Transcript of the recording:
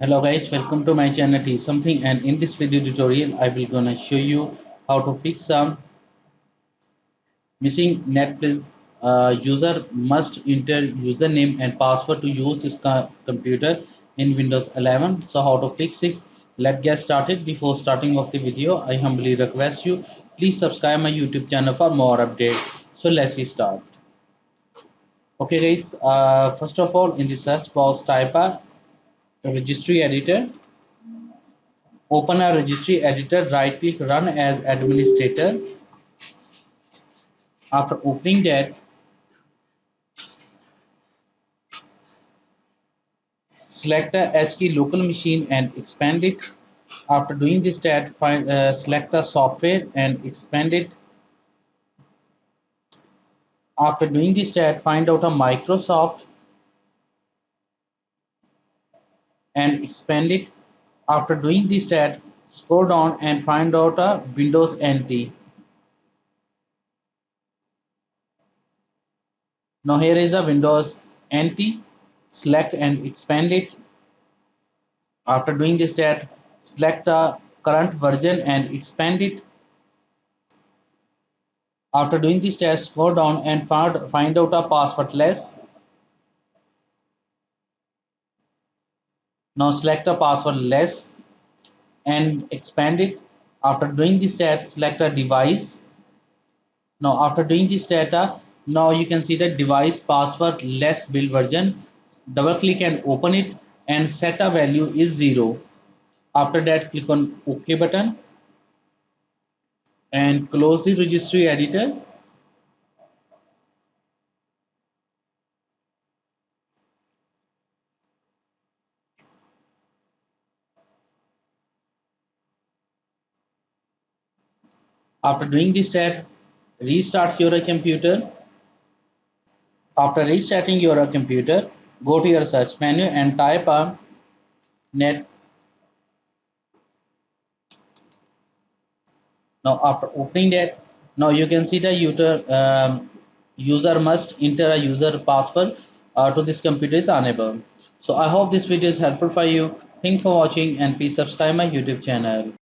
Hello guys, welcome to my channel T something, and in this video tutorial I will gonna show you how to fix some missing Netplwiz. User must enter username and password to use his computer in Windows 11. So how to fix it? Let's get started. Before starting off the video, I humbly request you please subscribe my YouTube channel for more updates. So let's start. Okay guys, first of all in the search box type a registry editor. Open a registry editor, right click run as administrator. After opening that, select the H key local machine and expand it. After doing this that, select the software and expand it. After doing this that, find out a Microsoft and expand it. After doing this that, scroll down and find out a Windows NT. Now here is a Windows NT. Select and expand it. After doing this that, select the current version and expand it. After doing this test, go down and find out a passwordless. Now select a passwordless and expand it. After doing this test, select a device. Now after doing this data, now you can see the device passwordless build version. Double click and open it and set a value is 0. After that, click on OK button and close the registry editor. After doing this step, restart your computer. After restarting your computer, go to your search menu and type a net. Now after opening that, now you can see the user must enter a user password to this computer is unable. So I hope this video is helpful for you. Thanks for watching and please subscribe my YouTube channel.